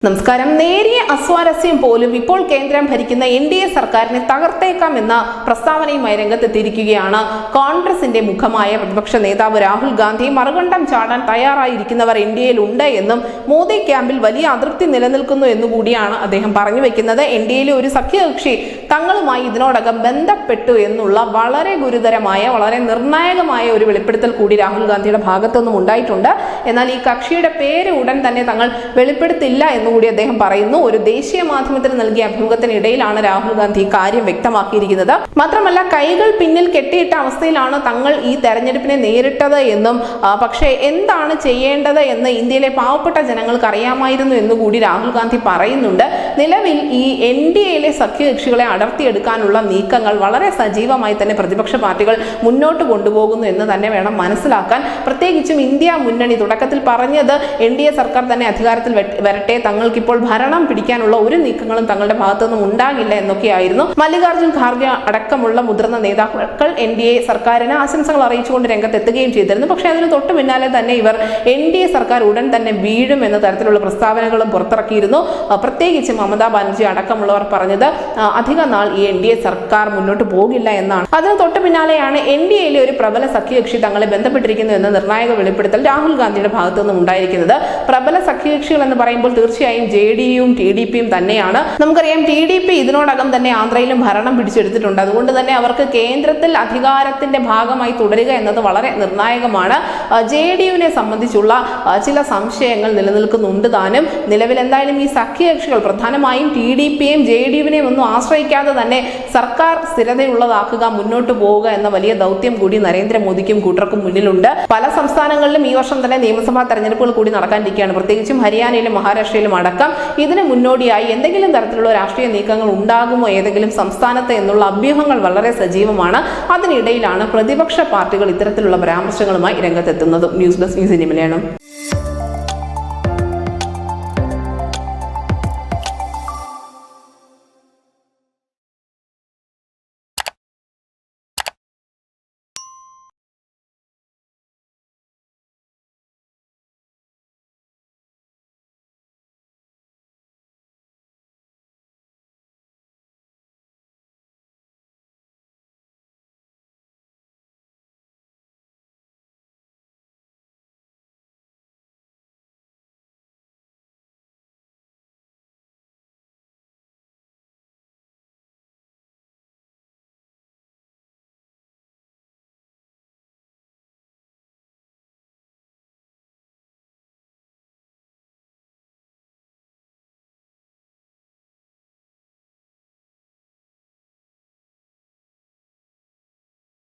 നമസ്കാരം. നേരിയ അസ്വാരസ്യം പോലും ഇപ്പോൾ കേന്ദ്രം ഭരിക്കുന്ന NDA സർക്കാരിനെ തകർത്തേക്കാമെന്ന പ്രസ്താവനയുമായി രംഗത്തെത്തിയിരിക്കുകയാണ് കോൺഗ്രസിന്റെ മുഖമായ പ്രതിപക്ഷ നേതാവ് രാഹുൽ ഗാന്ധി. മറുകണ്ഠം ചാടാൻ തയ്യാറായിരിക്കുന്നവർ NDAയിൽ ഉണ്ട് എന്നും മോദി ക്യാമ്പിൽ വലിയ അതൃപ്തി നിലനിൽക്കുന്നു എന്നുകൂടിയാണ് അദ്ദേഹം പറഞ്ഞു വെക്കുന്നത്. NDAയിലെ ഒരു സഖ്യകക്ഷി തങ്ങളുമായി ഇതിനോടകം ബന്ധപ്പെട്ടു എന്നുള്ള വളരെ ഗുരുതരമായ, വളരെ നിർണായകമായ ഒരു വെളിപ്പെടുത്തൽ കൂടി രാഹുൽ ഗാന്ധിയുടെ ഭാഗത്തുനിന്നും ഉണ്ടായിട്ടുണ്ട്. എന്നാൽ ഈ കക്ഷിയുടെ പേര് ഉടൻ തന്നെ തങ്ങൾ വെളിപ്പെടുത്തില്ല കൂടി അദ്ദേഹം പറയുന്നു. ഒരു ദേശീയ മാധ്യമത്തിന് നൽകിയ അഭിമുഖത്തിനിടയിലാണ് രാഹുൽ ഗാന്ധി കാര്യം വ്യക്തമാക്കിയിരിക്കുന്നത്. മാത്രമല്ല, കൈകൾ പിന്നിൽ കെട്ടിയിട്ട അവസ്ഥയിലാണ് തങ്ങൾ ഈ തെരഞ്ഞെടുപ്പിനെ നേരിട്ടത് എന്നും പക്ഷേ എന്താണ് ചെയ്യേണ്ടത് എന്ന് ഇന്ത്യയിലെ പാവപ്പെട്ട ജനങ്ങൾക്ക് അറിയാമായിരുന്നു എന്നുകൂടി രാഹുൽ ഗാന്ധി പറയുന്നുണ്ട്. നിലവിൽ ഈ NDAയിലെ സഖ്യകക്ഷികളെ അടർത്തിയെടുക്കാനുള്ള നീക്കങ്ങൾ വളരെ സജീവമായി തന്നെ പ്രതിപക്ഷ പാർട്ടികൾ മുന്നോട്ട് കൊണ്ടുപോകുന്നു എന്ന് തന്നെ വേണം മനസ്സിലാക്കാൻ. പ്രത്യേകിച്ചും ഇന്ത്യ മുന്നണി തുടക്കത്തിൽ പറഞ്ഞത് NDA സർക്കാർ തന്നെ അധികാരത്തിൽ വരട്ടെ, തങ്ങൾക്കിപ്പോൾ ഭരണം പിടിക്കാനുള്ള ഒരു നീക്കങ്ങളും തങ്ങളുടെ ഭാഗത്തുനിന്നും ഉണ്ടാകില്ല എന്നൊക്കെയായിരുന്നു. മല്ലികാർജ്ജുൻ ഖാർഗെ അടക്കമുള്ള മുതിർന്ന നേതാക്കൾ NDA സർക്കാരിന് ആശംസകൾ അറിയിച്ചുകൊണ്ട് രംഗത്തെത്തുകയും ചെയ്തിരുന്നു. പക്ഷേ അതിന് തൊട്ടു പിന്നാലെ തന്നെ ഇവർ NDA സർക്കാർ ഉടൻ തന്നെ വീഴും എന്ന തരത്തിലുള്ള പ്രസ്താവനകളും പുറത്തിറക്കിയിരുന്നു. പ്രത്യേകിച്ച് മമതാ ബാനർജി അടക്കമുള്ളവർ പറഞ്ഞത് അധിക നാൾ ഈ NDA സർക്കാർ മുന്നോട്ട് പോകില്ല എന്നാണ്. അതിന് തൊട്ടു പിന്നാലെയാണ് NDAയിലെ ഒരു പ്രബല സഖ്യകക്ഷി തങ്ങളെ ബന്ധപ്പെട്ടിരിക്കുന്നു എന്ന നിർണായക വെളിപ്പെടുത്തൽ രാഹുൽ ഗാന്ധിയുടെ ഭാഗത്തു നിന്നും ഉണ്ടായിരിക്കുന്നത്. പ്രബല സഖ്യകക്ഷികൾ എന്ന് പറയുമ്പോൾ തീർച്ചയായും JDUവും TDPയും തന്നെയാണ്. നമുക്കറിയാം, TDP ഇതിനോടകം തന്നെ ആന്ധ്രയിലും ഭരണം പിടിച്ചെടുത്തിട്ടുണ്ട്. അതുകൊണ്ട് തന്നെ അവർക്ക് കേന്ദ്രത്തിൽ അധികാരത്തിന്റെ ഭാഗമായി തുടരുക എന്നത് വളരെ നിർണായകമാണ്. JDUവിനെ സംബന്ധിച്ചുള്ള ചില സംശയങ്ങൾ നിലനിൽക്കുന്നുണ്ട് താനും. നിലവിൽ എന്തായാലും ഈ സഖ്യകക്ഷികൾ പ്രധാനമായും TDPയെയും JDUവിനെയും ഒന്നും ആശ്രയിക്കാതെ തന്നെ സർക്കാർ സ്ഥിരതയുള്ളതാക്കുക, മുന്നോട്ട് പോവുക എന്ന വലിയ ദൗത്യം കൂടി നരേന്ദ്രമോദിക്കും കൂട്ടർക്കും മുന്നിലുണ്ട്. പല സംസ്ഥാനങ്ങളിലും ഈ വർഷം തന്നെ നിയമസഭാ തെരഞ്ഞെടുപ്പുകൾ കൂടി നടക്കാനിരിക്കുകയാണ്. പ്രത്യേകിച്ചും ഹരിയാനയിലും മഹാരാഷ്ട്രയിലും അടക്കം. ഇതിന് മുന്നോടിയായി എന്തെങ്കിലും തരത്തിലുള്ള രാഷ്ട്രീയ നീക്കങ്ങൾ ഉണ്ടാകുമോ ഏതെങ്കിലും സംസ്ഥാനത്ത് എന്നുള്ള അഭ്യൂഹങ്ങൾ വളരെ സജീവമാണ്. അതിനിടയിലാണ് പ്രതിപക്ഷ പാർട്ടികൾ ഇത്തരത്തിലുള്ള പരാമർശങ്ങളുമായി രംഗത്തെത്തുന്നത്. News desk news India Malayalam.